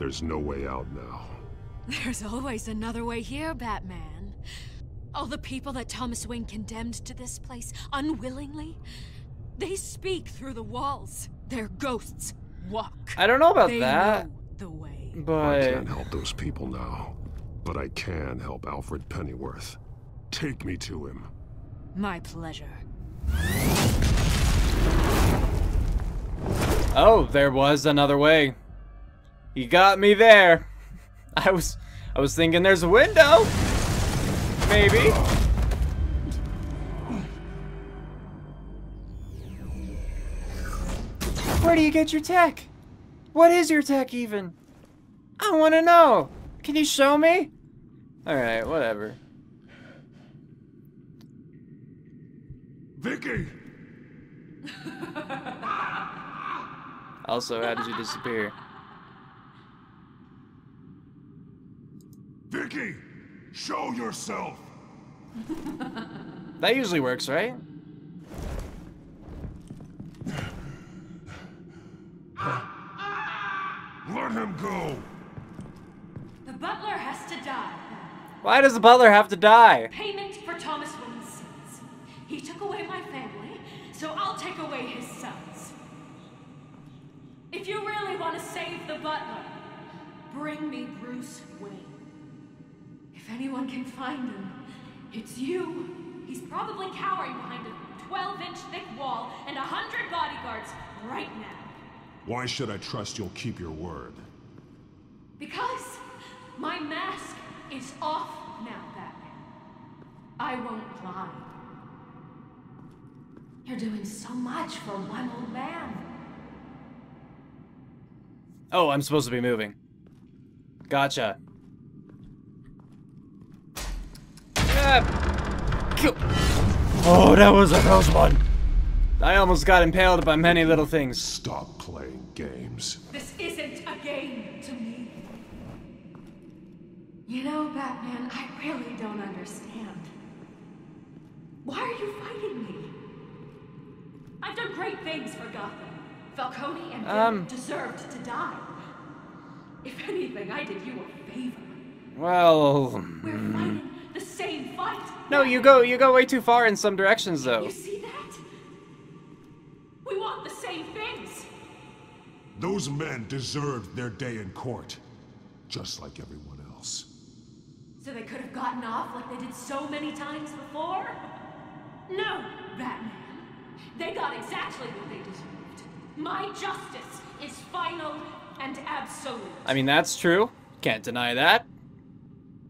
There's no way out now. There's always another way here, Batman. All the people that Thomas Wayne condemned to this place unwillingly, they speak through the walls. Their ghosts walk. I don't know about they that. Know the way. But I can't help those people now, but I can help Alfred Pennyworth. Take me to him. My pleasure. oh, there was another way. You got me there. I was thinking there's a window. Maybe. Where do you get your tech? What is your tech even? I want to know. Can you show me? Alright, whatever. Vicky! Also, how did you disappear? Vicky! Show yourself! That usually works, right? Let him go! The butler has to die. Why does the butler have to die? Payment for Thomas Wayne's sins. He took away my family, so I'll take away his sons. If you really want to save the butler, bring me Bruce Wayne. If anyone can find him, it's you. He's probably cowering behind a 12-inch thick wall and 100 bodyguards right now. Why should I trust you'll keep your word? Because my mask is off now, Batman. I won't lie. You're doing so much for one old man. Oh, I'm supposed to be moving. Gotcha. Oh, that was a close one. I almost got impaled by many little things. Stop playing games. This isn't a game to me. You know, Batman, I really don't understand. Why are you fighting me? I've done great things for Gotham. Falcone and Kim deserved to die. If anything, I did you a favor. Well, We're fighting the same fight. no, you go way too far in some directions, though. You see that? We want the same things. Those men deserved their day in court, just like everyone else. So they could have gotten off like they did so many times before? No, Batman. They got exactly what they deserved. My justice is final and absolute. I mean, that's true. Can't deny that.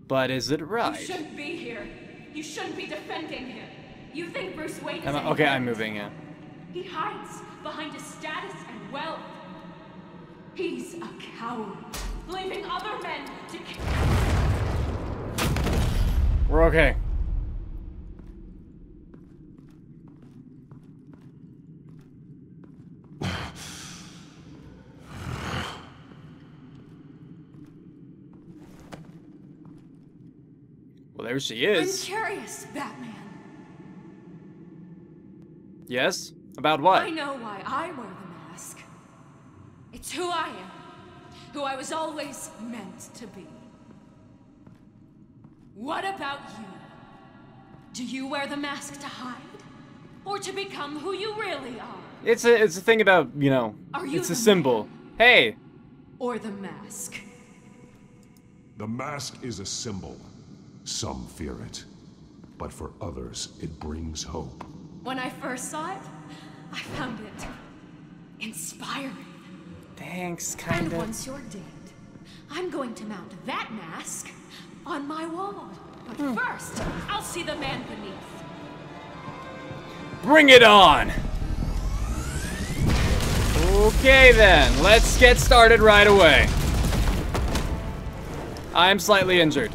But is it right? You shouldn't be here. You shouldn't be defending him. You think Bruce Wayne is Okay, I'm moving, yeah. He hides behind his status and wealth. He's a coward, leaving other men to We're okay. Well, there she is. I'm curious, Batman. Yes? About what? I know why I wear the mask. It's who I am. Who I was always meant to be. What about you? Do you wear the mask to hide? Or to become who you really are? It's a thing about, you know, Are you it's a the symbol. man? Hey! Or the mask? The mask is a symbol. Some fear it, but for others, it brings hope. When I first saw it, I found it inspiring. Thanks, And kinda. once you're dead, I'm going to mount that mask on my wall. But first, I'll see the man beneath. Bring it on! Okay then, let's get started right away. I'm slightly injured.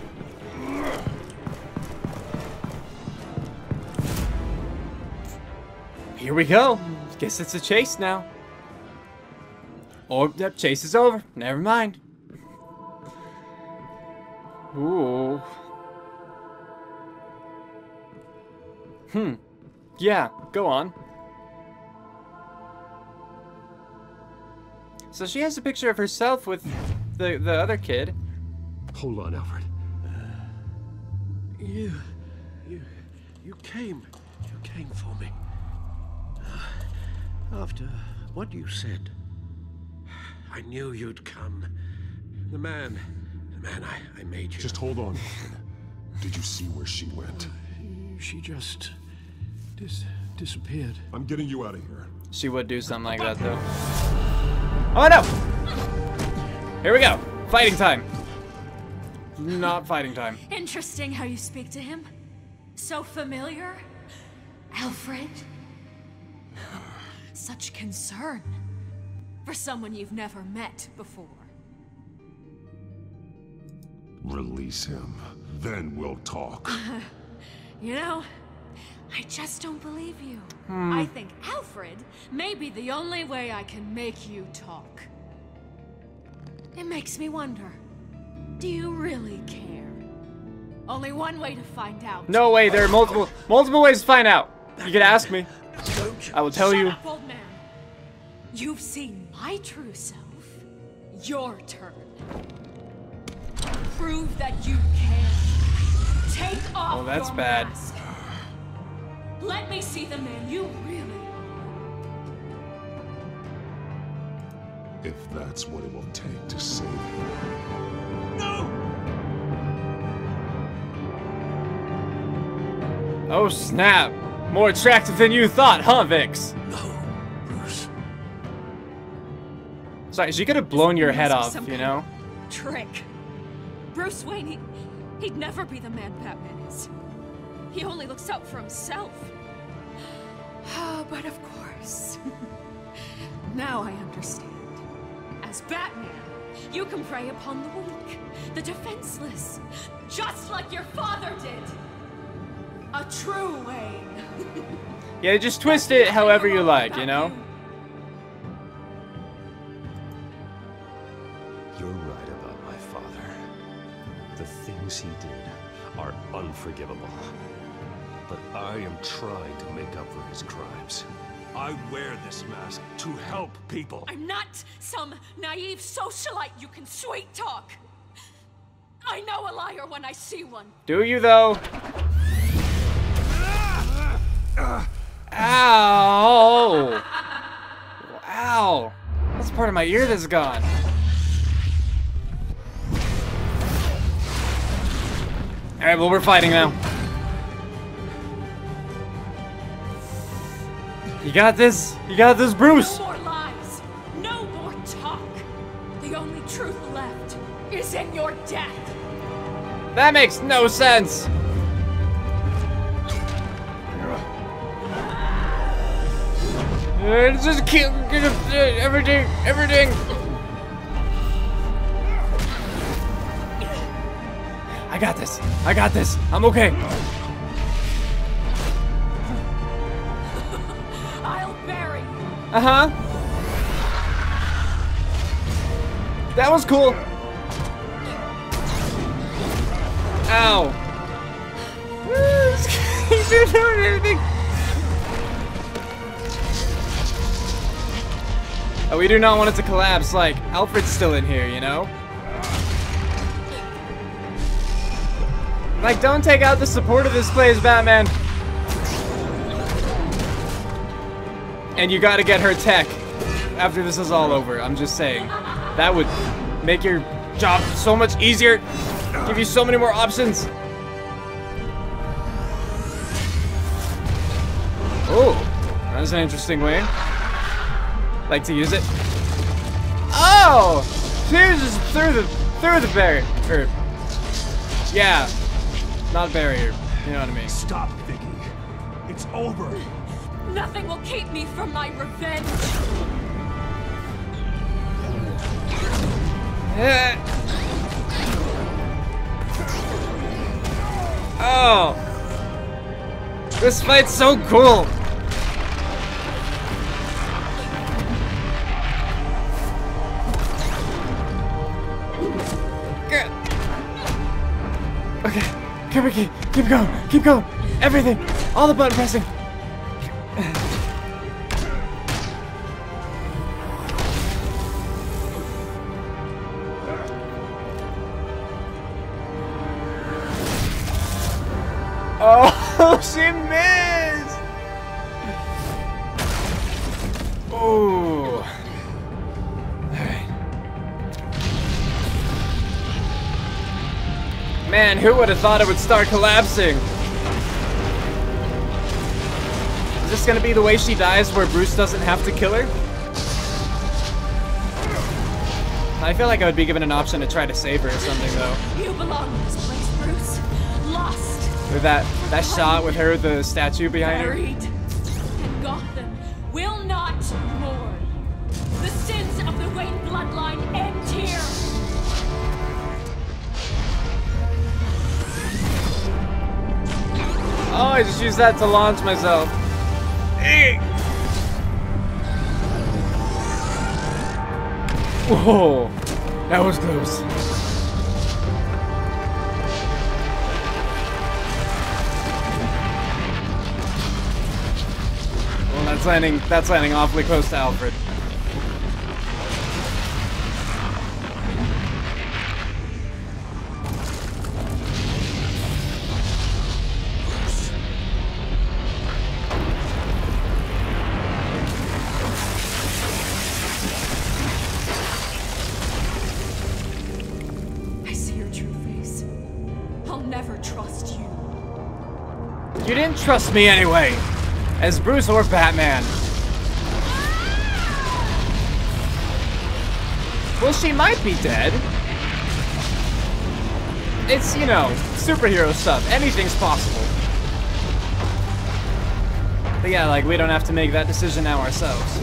Here we go. Guess it's a chase now. Oh, yep, chase is over. Never mind. Ooh. Yeah, go on. So she has a picture of herself with the other kid. Hold on, Alfred. You came for me. After what you said, I knew you'd come. The man I made you. Just hold on. Did you see where she went? She just disappeared. I'm getting you out of here. She would do something like that, though. Oh, no! Here we go. Fighting time. Not fighting time. Interesting how you speak to him. So familiar. Alfred. Such concern for someone you've never met before. Release him. Then we'll talk. You know, I just don't believe you. I think Alfred may be the only way I can make you talk. It makes me wonder, do you really care? Only one way to find out. No way, there are multiple ways to find out. You can ask me. I will tell you. Shut up, old man. You've seen my true self. Your turn. Prove that you can. Take off that's your bad. mask. Let me see the man you really are. If that's what it will take to save him. Oh, snap. More attractive than you thought, huh, Vix? No, Bruce. Sorry, she could have blown your head Must be off, some you kind know? of trick. Bruce Wayne, he'd never be the man Batman is. He only looks out for himself. But of course. Now I understand. As Batman, you can prey upon the weak, the defenseless, just like your father did. A true Wayne. Yeah, just twist it however you like, you know? You're right about my father. The things he did are unforgivable. But I am trying to make up for his crimes. I wear this mask to help people. I'm not some naive socialite you can sweet talk. I know a liar when I see one. Do you, though? Ow! Ow! That's part of my ear that's gone. Alright, well, we're fighting now. You got this. You got this, Bruce. No more lies. No more talk. The only truth left is in your death. That makes no sense. Just kill everything. I got this. I got this. I'm okay. I'll bury you. Uh-huh. That was cool. Ow. He's not doing anything. Oh, we do not want it to collapse. Like, Alfred's still in here, you know? Like, don't take out the support of this place, Batman. And you gotta get her tech after this is all over. I'm just saying. That would make your job so much easier. Give you so many more options. Oh, that's an interesting way. Like to use it. Oh! She was just through the barrier. Or, yeah. Not barrier. You know what I mean. Stop, Vicky. It's over. Nothing will keep me from my revenge. Oh! This fight's so cool! Okay, keep going, everything, all the button pressing. Oh, she missed! Oh. Alright. Man, who would have thought it would start collapsing? Is this gonna be the way she dies where Bruce doesn't have to kill her? I feel like I would be given an option to try to save her or something, though. You belong in this place, Bruce. Lost. With that shot with her, the statue behind her. Buried. And Gotham will not mourn. The sins of the Wayne bloodline end here. Oh, I just used that to launch myself. Whoa, that was close. Well, that's landing awfully close to Alfred. You didn't trust me anyway, as Bruce or Batman. Well, she might be dead. It's, you know, superhero stuff. Anything's possible. But yeah, like, we don't have to make that decision now ourselves.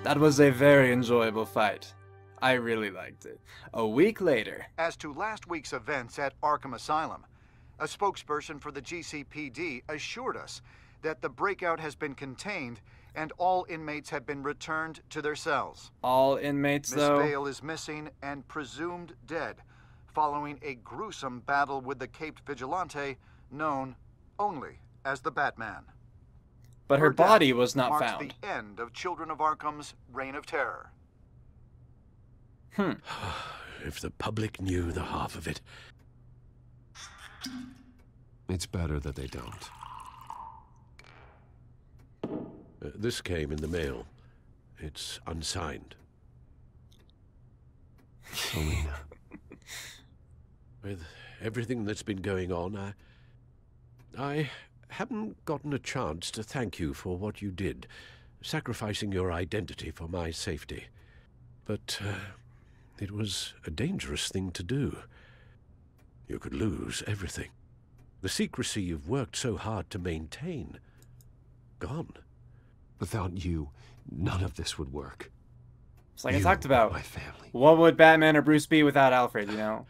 That was a very enjoyable fight. I really liked it. A week later. As to last week's events at Arkham Asylum, a spokesperson for the GCPD assured us that the breakout has been contained and all inmates have been returned to their cells. All inmates, though? Miss Vale is missing and presumed dead, following a gruesome battle with the caped vigilante known only as the Batman. But her body was not marks found. The end of Children of Arkham's reign of terror. If the public knew the half of it. It's better that they don't. This came in the mail. It's unsigned. Selena. With everything that's been going on, I haven't gotten a chance to thank you for what you did, sacrificing your identity for my safety. But it was a dangerous thing to do. You could lose everything. The secrecy you've worked so hard to maintain. Gone. Without you, none of this would work. It's like I talked about. My family. What would Batman or Bruce be without Alfred, you know?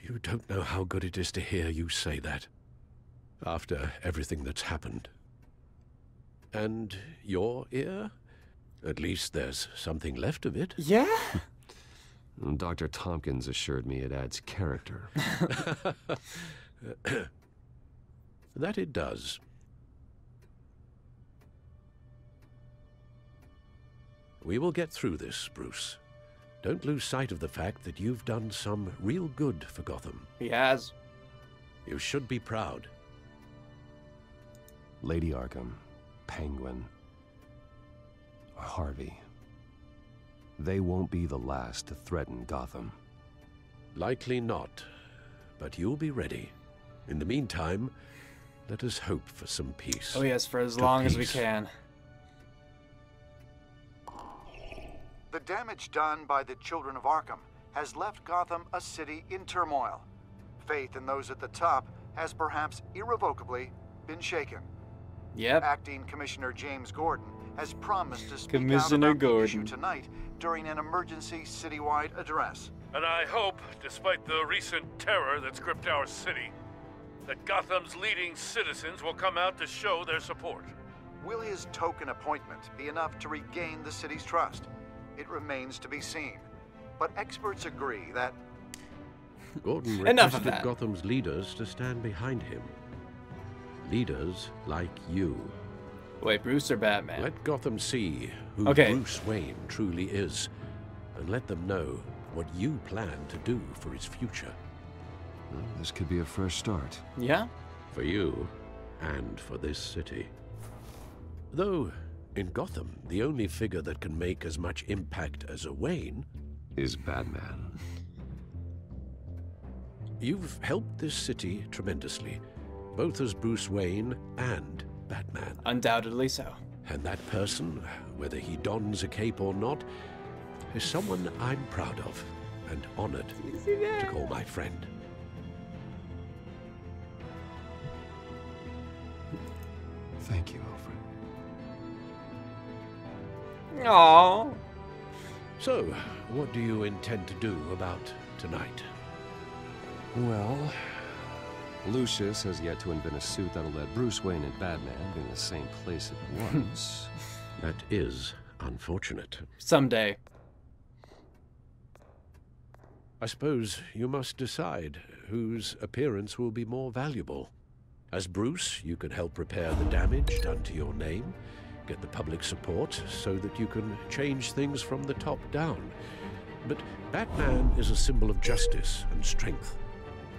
You don't know how good it is to hear you say that. After everything that's happened. And your ear? At least there's something left of it. Yeah? Dr. Tompkins assured me it adds character. That it does. We will get through this, Bruce. Don't lose sight of the fact that you've done some real good for Gotham. He has. You should be proud. Lady Arkham, Penguin, or Harvey. They won't be the last to threaten Gotham. Likely not, but you'll be ready. In the meantime, let us hope for some peace. Oh yes, for as long as we can. The damage done by the Children of Arkham has left Gotham a city in turmoil. Faith in those at the top has perhaps irrevocably been shaken. Yep. Acting Commissioner James Gordon has promised to speak Commissioner out about the issue Gordon. tonight during an emergency citywide address. And I hope, despite the recent terror that's gripped our city, that Gotham's leading citizens will come out to show their support. Will his token appointment be enough to regain the city's trust? It remains to be seen. But experts agree that Gordon Enough of requested that. Gotham's leaders to stand behind him. Leaders like you. Wait, Bruce or Batman? Let Gotham see who Bruce Wayne truly is, and let them know what you plan to do for his future. Well, this could be a fresh start. Yeah? For you, and for this city. Though, in Gotham, the only figure that can make as much impact as a Wayne is Batman. You've helped this city tremendously, both as Bruce Wayne and Batman. Undoubtedly so. And that person, whether he dons a cape or not, is someone I'm proud of and honored to call my friend. Thank you, Alfred. Aww. So, what do you intend to do about tonight? Well, Lucius has yet to invent a suit that'll let Bruce Wayne and Batman be in the same place at once. That is unfortunate. Someday. I suppose you must decide whose appearance will be more valuable. As Bruce, you can help repair the damage done to your name, get the public support so that you can change things from the top down. But Batman is a symbol of justice and strength.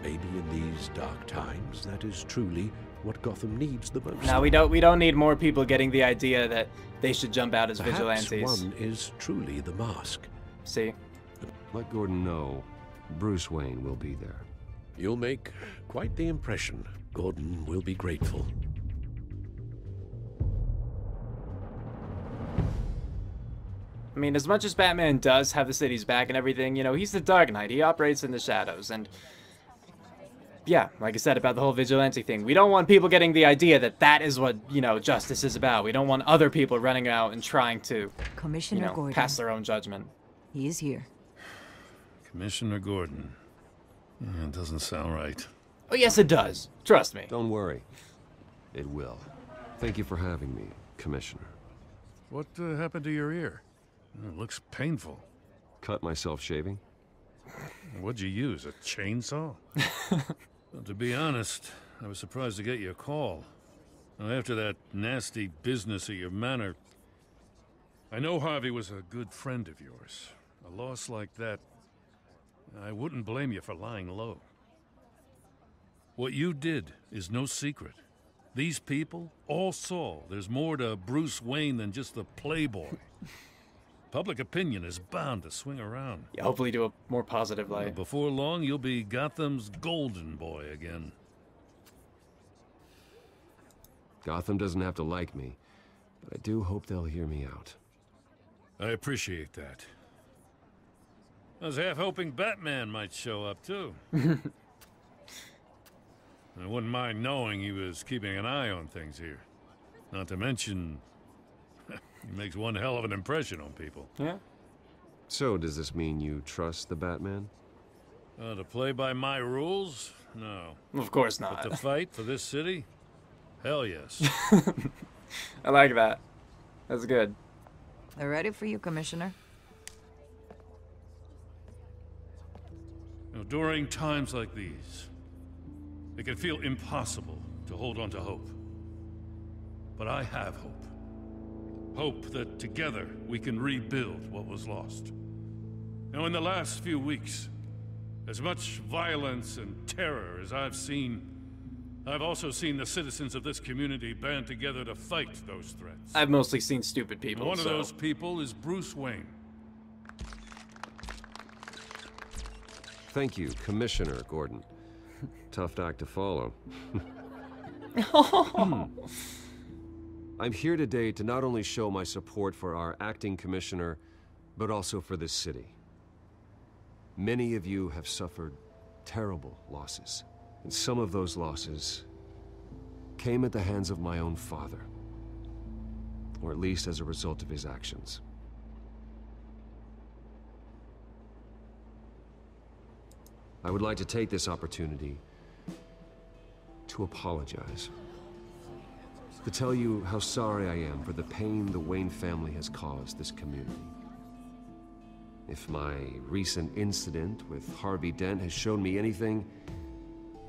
Maybe in these dark times, that is truly what Gotham needs the most. Now we don't need more people getting the idea that they should jump out as vigilantes. Perhaps one is truly the mask. See? Let Gordon know Bruce Wayne will be there. You'll make quite the impression. Gordon will be grateful. I mean, as much as Batman does have the city's back and everything, you know, he's the Dark Knight. He operates in the shadows, and yeah, like I said about the whole vigilante thing, we don't want people getting the idea that that is what, you know, justice is about. We don't want other people running out and trying to, Commissioner Gordon. pass their own judgment. He is here. Commissioner Gordon. Yeah, it doesn't sound right. Oh, yes, it does. Trust me. Don't worry. It will. Thank you for having me, Commissioner. What happened to your ear? It looks painful. Cut myself shaving? What'd you use, a chainsaw? Well, to be honest, I was surprised to get your call. Now, after that nasty business at your manor, I know Harvey was a good friend of yours. A loss like that, I wouldn't blame you for lying low. What you did is no secret. These people all saw there's more to Bruce Wayne than just the playboy. Public opinion is bound to swing around. Yeah, hopefully to a more positive light. Before long, you'll be Gotham's golden boy again. Gotham doesn't have to like me, but I do hope they'll hear me out. I appreciate that. I was half hoping Batman might show up, too. I wouldn't mind knowing he was keeping an eye on things here. Not to mention, he makes one hell of an impression on people. Yeah. So, does this mean you trust the Batman? To play by my rules? No. Of course not. But to fight for this city? Hell yes. I like that. That's good. They're ready for you, Commissioner. You know, during times like these, it can feel impossible to hold on to hope. But I have hope. Hope that together we can rebuild what was lost. Now, in the last few weeks, as much violence and terror as I've seen, I've also seen the citizens of this community band together to fight those threats. I've mostly seen stupid people, One of those people is Bruce Wayne. Thank you, Commissioner Gordon. Tough act to follow. I'm here today to not only show my support for our acting commissioner, but also for this city. Many of you have suffered terrible losses, and some of those losses came at the hands of my own father, or at least as a result of his actions. I would like to take this opportunity to apologize. To tell you how sorry I am for the pain the Wayne family has caused this community. If my recent incident with Harvey Dent has shown me anything,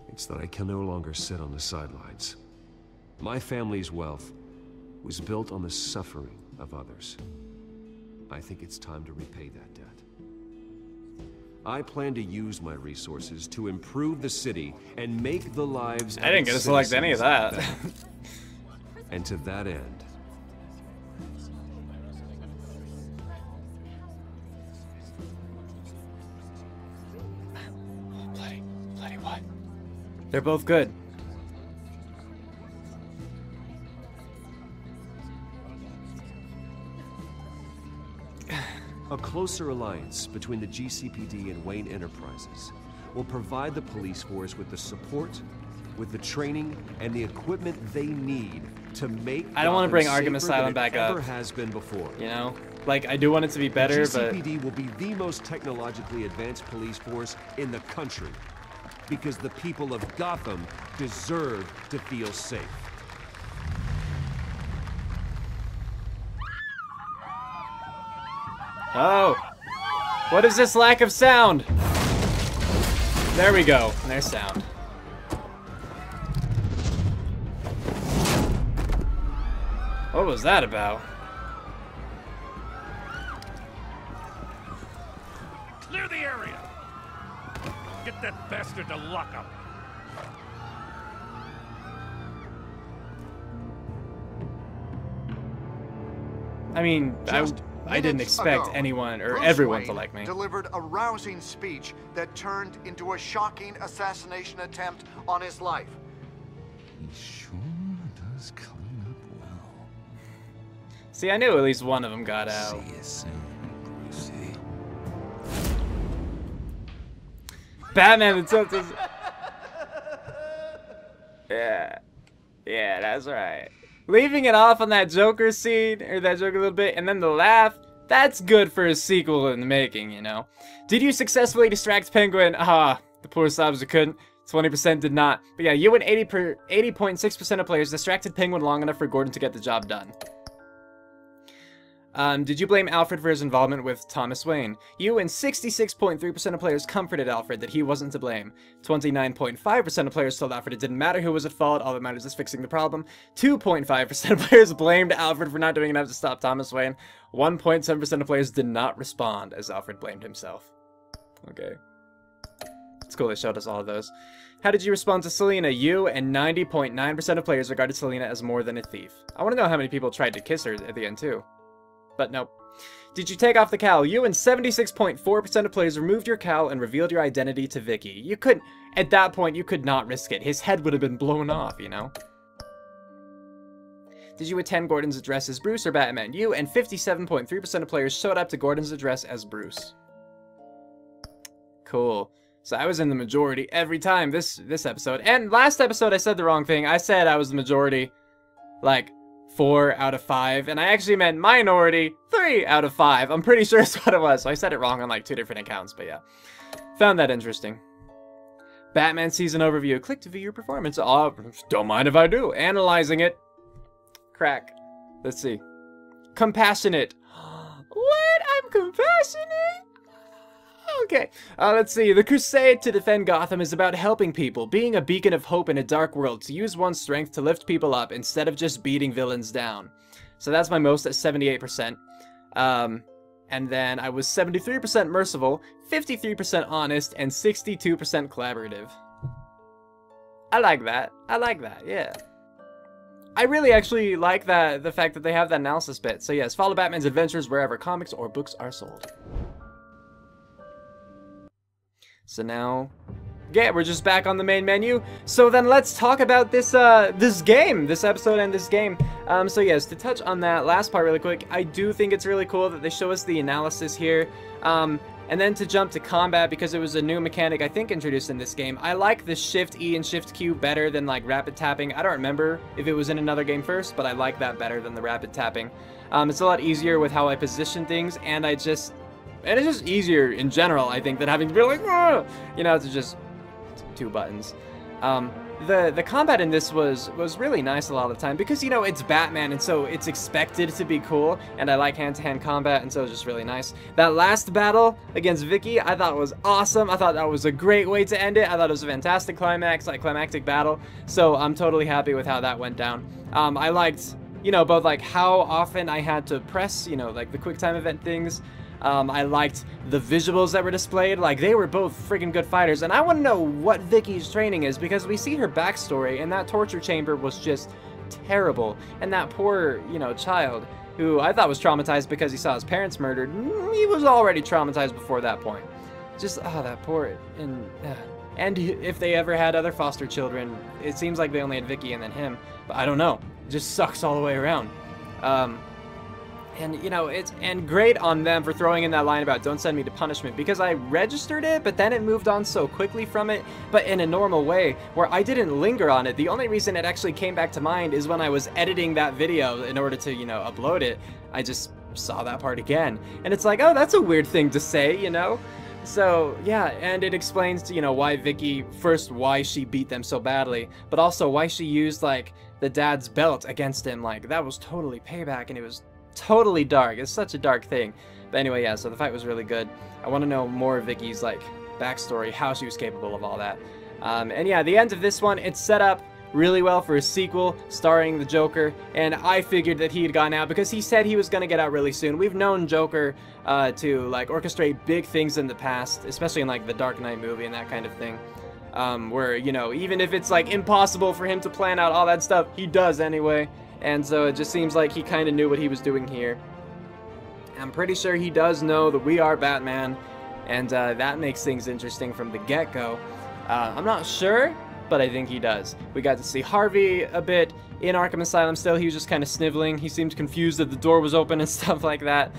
it's that I can no longer sit on the sidelines. My family's wealth was built on the suffering of others. I think it's time to repay that debt. I plan to use my resources to improve the city and make the lives I didn't get to select any of that. better. And to that end, Bloody what? They're both good. a closer alliance between the GCPD and Wayne Enterprises will provide the police force with the support, with the training, and the equipment they need to make I don't want to Gotham bring safer Arkham Asylum than back it ever up. has been before. You know? Like, I do want it to be better, the but... GCPD will be the most technologically advanced police force in the country. Because the people of Gotham deserve to feel safe. Oh! What is this lack of sound? There we go. There's sound. What was that about? Clear the area! Get that bastard to lock up! I mean, Just I didn't minutes expect ago, anyone or Bruce everyone Wayne to like me. delivered a rousing speech that turned into a shocking assassination attempt on his life. He sure does clean up well. See, I knew at least one of them got out. See you soon, Brucey. Batman and Telltale. Yeah. Yeah, that's right. Leaving it off on that Joker scene, or that Joker a little bit, and then the laugh, that's good for a sequel in the making, you know? Did you successfully distract Penguin? Ah, the poor subs who couldn't. 20% did not. But yeah, you and 80.6% of players distracted Penguin long enough for Gordon to get the job done. Did you blame Alfred for his involvement with Thomas Wayne? You and 66.3% of players comforted Alfred that he wasn't to blame. 29.5% of players told Alfred it didn't matter who was at fault, all that matters is fixing the problem. 2.5% of players blamed Alfred for not doing enough to stop Thomas Wayne. 1.7% of players did not respond, as Alfred blamed himself. Okay. It's cool they showed us all of those. How did you respond to Selena? You and 90.9% of players regarded Selena as more than a thief. I want to know how many people tried to kiss her at the end, too. But nope. Did you take off the cowl? You and 76.4% of players removed your cowl and revealed your identity to Vicky. You couldn't, at that point, you could not risk it. His head would have been blown off, you know? Did you attend Gordon's address as Bruce or Batman? You and 57.3% of players showed up to Gordon's address as Bruce. Cool. So I was in the majority every time this episode. And last episode I said the wrong thing. I said I was the majority, like, 4 out of 5, and I actually meant minority 3 out of 5. I'm pretty sure that's what it was, so I said it wrong on like 2 different accounts, but yeah. Found that interesting. Batman season overview. Click to view your performance. Oh, don't mind if I do. Analyzing it. Crack. Let's see. Compassionate. What? I'm compassionate? Okay, let's see. The crusade to defend Gotham is about helping people, being a beacon of hope in a dark world, to use one's strength to lift people up instead of just beating villains down. So that's my most at 78%. And then I was 73% merciful, 53% honest, and 62% collaborative. I like that. I like that, yeah. I really actually like that, the fact that they have that analysis bit. So yes, follow Batman's adventures wherever comics or books are sold. So now, yeah, we're just back on the main menu. So then let's talk about this this episode and this game. So yes, to touch on that last part really quick, I do think it's really cool that they show us the analysis here. And then to jump to combat, because it was a new mechanic I think introduced in this game. I like the Shift E and Shift Q better than like rapid tapping. I don't remember if it was in another game first, but I like that better than the rapid tapping. It's a lot easier with how I position things, and it's just easier in general, I think, than having to be like, "Argh!" You know, it's just 2 buttons. The combat in this was really nice a lot of the time, because, you know, it's Batman, and so it's expected to be cool, and I like hand-to-hand combat, and so it's just really nice. That last battle against Vicky, I thought was awesome. I thought that was a great way to end it. I thought it was a fantastic climax, like climactic battle, so I'm totally happy with how that went down. I liked you know, both like how often I had to press, you know, like the quick time event things. I liked the visuals that were displayed. Like, they were both freaking good fighters. And I want to know what Vicky's training is, because we see her backstory, and that torture chamber was just terrible. And that poor, you know, child, who I thought was traumatized because he saw his parents murdered, he was already traumatized before that point. Just, oh, that poor, and if they ever had other foster children, it seems like they only had Vicky and then him, but I don't know. It just sucks all the way around. And, you know, and great on them for throwing in that line about don't send me to punishment, because I registered it, but then it moved on so quickly from it, but in a normal way, where I didn't linger on it. The only reason it actually came back to mind is when I was editing that video in order to, you know, upload it. I just saw that part again, and it's like, oh, that's a weird thing to say, you know? So, yeah, and it explains, you know, why Vicky, first, why she beat them so badly, but also why she used, like, the dad's belt against him. Like, that was totally payback, and it was totally dark. It's such a dark thing. But anyway, yeah, so the fight was really good. I want to know more of Vicky's, like, backstory, how she was capable of all that. And yeah, the end of this one, it's set up really well for a sequel starring the Joker, and I figured that he had gotten out because he said he was going to get out really soon. We've known Joker to, like, orchestrate big things in the past, especially in, like, the Dark Knight movie and that kind of thing. Where, you know, even if it's, like, impossible for him to plan out all that stuff, he does anyway. And so it just seems like he kind of knew what he was doing here. I'm pretty sure he does know that we are Batman, and that makes things interesting from the get-go. I'm not sure, but I think he does. We got to see Harvey a bit in Arkham Asylum still. He was just kind of sniveling. He seemed confused that the door was open and stuff like that.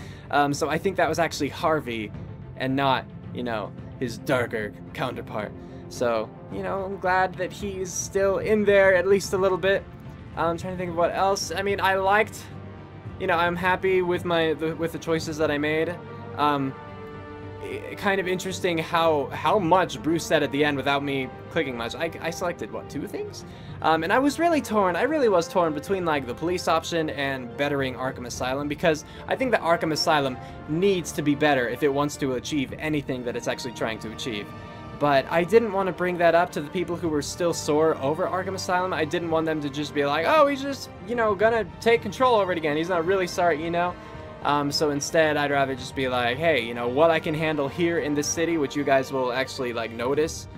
So I think that was actually Harvey and not, you know, his darker counterpart. So, you know, I'm glad that he's still in there at least a little bit. I'm trying to think of what else. I mean, I liked, you know, I'm happy with with the choices that I made. Kind of interesting how much Bruce said at the end without me clicking much. I selected, what, 2 things? And I was really torn. I really was torn between, like, the police option and bettering Arkham Asylum, because I think that Arkham Asylum needs to be better if it wants to achieve anything that it's actually trying to achieve. But I didn't want to bring that up to the people who were still sore over Arkham Asylum. I didn't want them to just be like, oh, he's just, you know, gonna take control over it again. He's not really sorry, you know? So instead, I'd rather just be like, hey, you know, what I can handle here in this city, which you guys will actually, like, notice,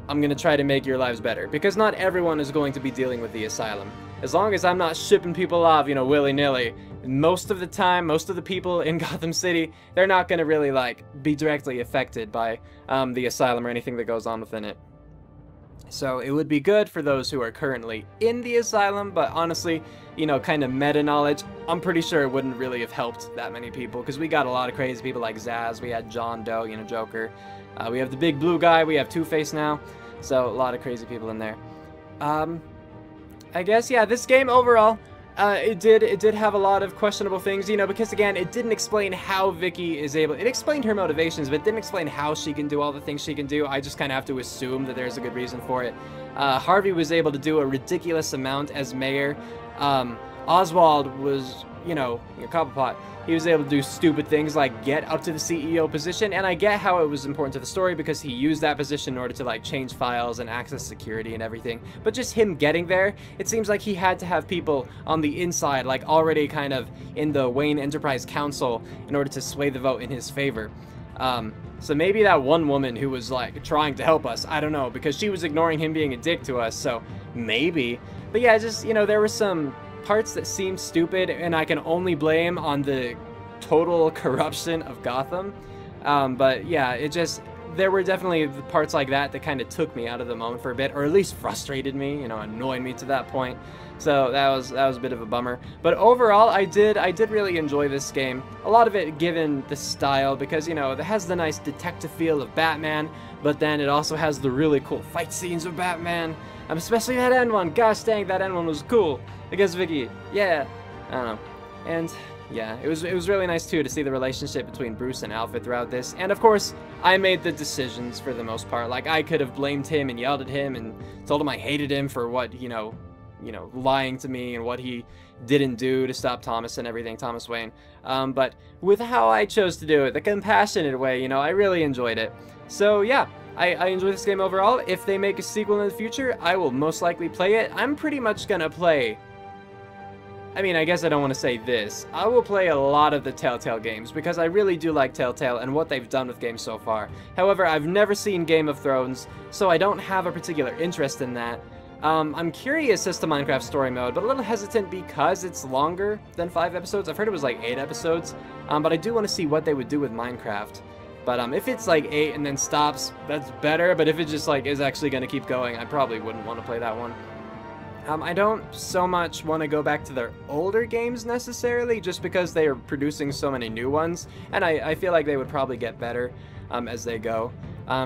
I'm gonna try to make your lives better. Because not everyone is going to be dealing with the asylum. As long as I'm not shipping people off, you know, willy-nilly, most of the time, most of the people in Gotham City, they're not going to really, like, be directly affected by the asylum or anything that goes on within it. So it would be good for those who are currently in the asylum, but honestly, you know, kind of meta-knowledge, I'm pretty sure it wouldn't really have helped that many people, because we got a lot of crazy people like Zaz, we had John Doe, you know, Joker, we have the big blue guy, we have Two-Face now, so a lot of crazy people in there. I guess, yeah, this game overall, it did have a lot of questionable things, you know, because again, it didn't explain how Vicky is able, it explained her motivations, but it didn't explain how she can do all the things she can do. I just kind of have to assume that there's a good reason for it. Harvey was able to do a ridiculous amount as mayor. Oswald was, you know, Cobblepot. He was able to do stupid things like get up to the CEO position, and I get how it was important to the story because he used that position in order to, like, change files and access security and everything. But just him getting there, it seems like he had to have people on the inside, like, already kind of in the Wayne Enterprise Council in order to sway the vote in his favor. So maybe that one woman who was, like, trying to help us, I don't know, because she was ignoring him being a dick to us, so maybe. But yeah, just, you know, there were some parts that seemed stupid, and I can only blame on the total corruption of Gotham. But yeah, it just, there were definitely parts like that that kind of took me out of the moment for a bit, or at least frustrated me, you know, annoyed me to that point. So that was a bit of a bummer. But overall, I did really enjoy this game. A lot of it given the style, because, you know, it has the nice detective feel of Batman, but then it also has the really cool fight scenes of Batman. Especially that end one. Gosh dang, that end one was cool. Against Vicky. Yeah. I don't know. And yeah, it was really nice too to see the relationship between Bruce and Alfred throughout this. And of course, I made the decisions for the most part. Like, I could have blamed him and yelled at him and told him I hated him for what, you know, lying to me and what he didn't do to stop Thomas and everything, Thomas Wayne. But with how I chose to do it, the compassionate way, you know, I really enjoyed it. So yeah, I enjoy this game overall. If they make a sequel in the future, I will most likely play it. I'm pretty much gonna play I mean, I guess I don't want to say this. I will play a lot of the Telltale games because I really do like Telltale and what they've done with games so far. However, I've never seen Game of Thrones, so I don't have a particular interest in that. I'm curious as to Minecraft Story Mode, but a little hesitant because it's longer than 5 episodes. I've heard it was like 8 episodes, but I do want to see what they would do with Minecraft. But if it's like 8 and then stops, that's better. But if it just like is actually going to keep going, I probably wouldn't want to play that one. I don't so much want to go back to their older games necessarily, just because they are producing so many new ones, and I feel like they would probably get better as they go.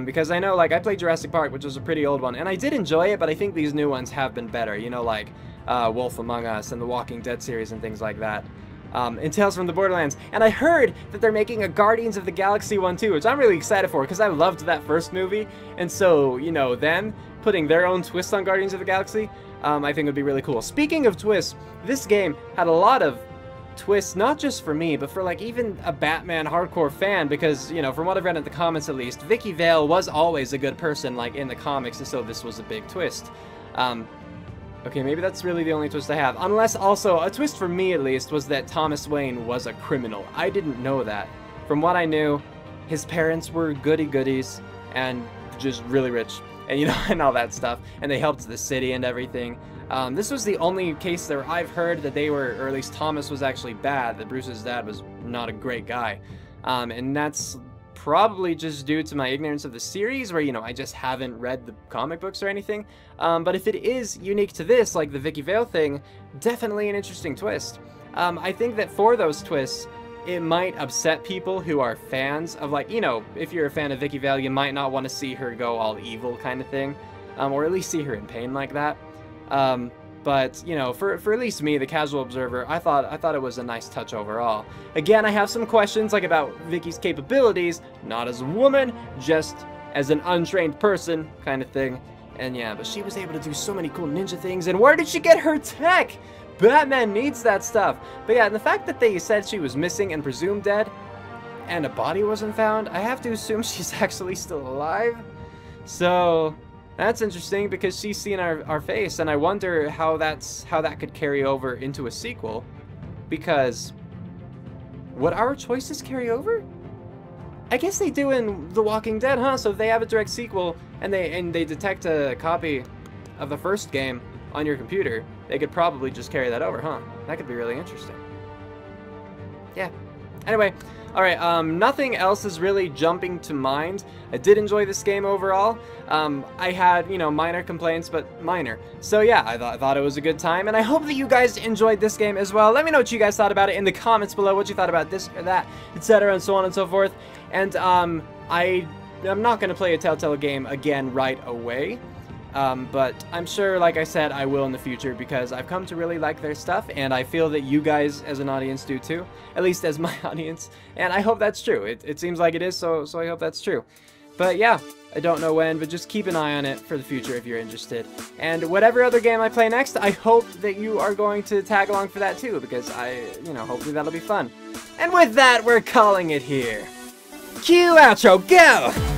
Because I know, like, I played Jurassic Park, which was a pretty old one, and I did enjoy it, but I think these new ones have been better, you know, like Wolf Among Us and the Walking Dead series and things like that. And Tales from the Borderlands. And I heard that they're making a Guardians of the Galaxy one too, which I'm really excited for, because I loved that first movie, and so, you know, them putting their own twist on Guardians of the Galaxy, I think would be really cool. Speaking of twists, this game had a lot of twists, not just for me, but for like even a Batman hardcore fan, because, you know, from what I've read in the comments at least, Vicky Vale was always a good person, like in the comics, and so this was a big twist. Okay, maybe that's really the only twist I have. Unless also, a twist for me at least, was that Thomas Wayne was a criminal. I didn't know that. From what I knew, his parents were goody-goodies and just really rich, and you know, and all that stuff, and they helped the city and everything. This was the only case that I've heard that they were, or at least Thomas was actually bad, that Bruce's dad was not a great guy. And that's probably just due to my ignorance of the series, where, you know, I just haven't read the comic books or anything. But if it is unique to this, like the Vicky Vale thing, definitely an interesting twist. I think that for those twists, it might upset people who are fans of, like, you know, if you're a fan of Vicky Vale, you might not want to see her go all evil kind of thing, or at least see her in pain like that. But, you know, for at least me, the casual observer, I thought it was a nice touch overall. Again, I have some questions, like, about Vicky's capabilities, not as a woman, just as an untrained person kind of thing. And yeah, but she was able to do so many cool ninja things, and where did she get her tech? Batman needs that stuff. But yeah, and the fact that they said she was missing and presumed dead, and a body wasn't found, I have to assume she's actually still alive. So that's interesting, because she's seen our face, and I wonder how that could carry over into a sequel. Because would our choices carry over? I guess they do in The Walking Dead, huh? So if they have a direct sequel and they detect a copy of the first game on your computer, they could probably just carry that over, huh? That could be really interesting. Yeah. Anyway, alright, nothing else is really jumping to mind. I did enjoy this game overall. I had, you know, minor complaints, but minor. So yeah, I thought it was a good time, and I hope that you guys enjoyed this game as well. Let me know what you guys thought about it in the comments below, what you thought about this or that, etc., and so on and so forth. And I'm not going to play a Telltale game again right away. But I'm sure, like I said, I will in the future, because I've come to really like their stuff, and I feel that you guys as an audience do too, at least as my audience, and I hope that's true. It seems like it is, so I hope that's true. But yeah, I don't know when, but just keep an eye on it for the future if you're interested. And whatever other game I play next, I hope that you are going to tag along for that too, because you know, hopefully that'll be fun. And with that, we're calling it here. Cue outro, go!